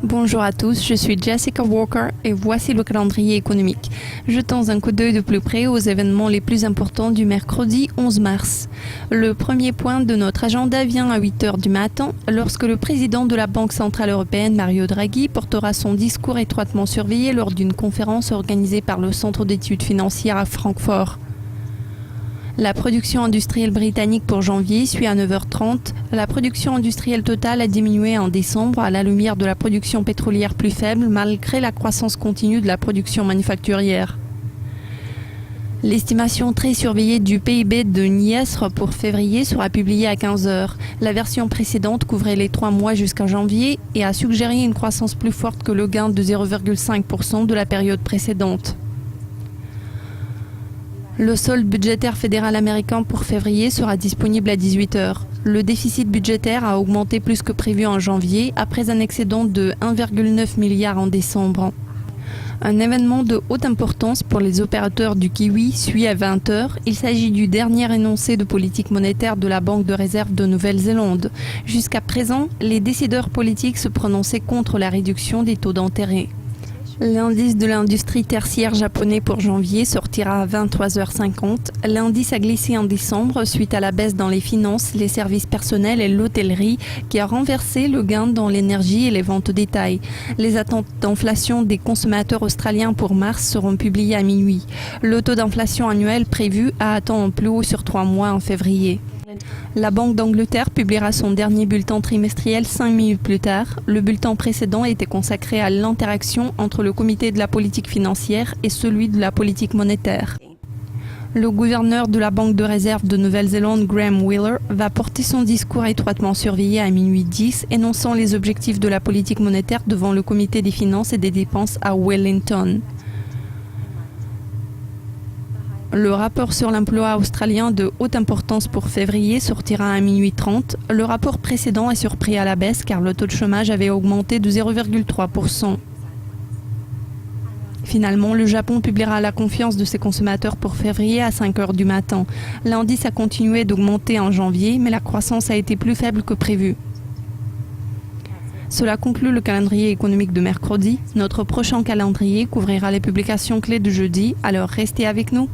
Bonjour à tous, je suis Jessica Walker et voici le calendrier économique. Jetons un coup d'œil de plus près aux événements les plus importants du mercredi 11 mars. Le premier point de notre agenda vient à 8 h du matin lorsque le président de la Banque centrale européenne, Mario Draghi, portera son discours étroitement surveillé lors d'une conférence organisée par le Centre d'études financières à Francfort. La production industrielle britannique pour janvier suit à 9 h 30. La production industrielle totale a diminué en décembre à la lumière de la production pétrolière plus faible malgré la croissance continue de la production manufacturière. L'estimation très surveillée du PIB de Nièvre pour février sera publiée à 15 h. La version précédente couvrait les 3 mois jusqu'à janvier et a suggéré une croissance plus forte que le gain de 0,5% de la période précédente. Le solde budgétaire fédéral américain pour février sera disponible à 18 h. Le déficit budgétaire a augmenté plus que prévu en janvier après un excédent de 1,9 milliard en décembre. Un événement de haute importance pour les opérateurs du kiwi suit à 20 h. Il s'agit du dernier énoncé de politique monétaire de la Banque de réserve de Nouvelle-Zélande. Jusqu'à présent, les décideurs politiques se prononçaient contre la réduction des taux d'intérêt. L'indice de l'industrie tertiaire japonais pour janvier sortira à 23 h 50. L'indice a glissé en décembre suite à la baisse dans les finances, les services personnels et l'hôtellerie qui a renversé le gain dans l'énergie et les ventes au détail. Les attentes d'inflation des consommateurs australiens pour mars seront publiées à minuit. Le taux d'inflation annuel prévu a atteint un plus haut sur 3 mois en février. La Banque d'Angleterre publiera son dernier bulletin trimestriel 5 minutes plus tard. Le bulletin précédent était consacré à l'interaction entre le comité de la politique financière et celui de la politique monétaire. Le gouverneur de la Banque de réserve de Nouvelle-Zélande, Graham Wheeler, va porter son discours étroitement surveillé à minuit 10, énonçant les objectifs de la politique monétaire devant le comité des finances et des dépenses à Wellington. Le rapport sur l'emploi australien de haute importance pour février sortira à minuit 30. Le rapport précédent est surpris à la baisse car le taux de chômage avait augmenté de 0,3%. Finalement, le Japon publiera la confiance de ses consommateurs pour février à 5 h du matin. L'indice a continué d'augmenter en janvier, mais la croissance a été plus faible que prévu. Cela conclut le calendrier économique de mercredi. Notre prochain calendrier couvrira les publications clés de jeudi, alors restez avec nous.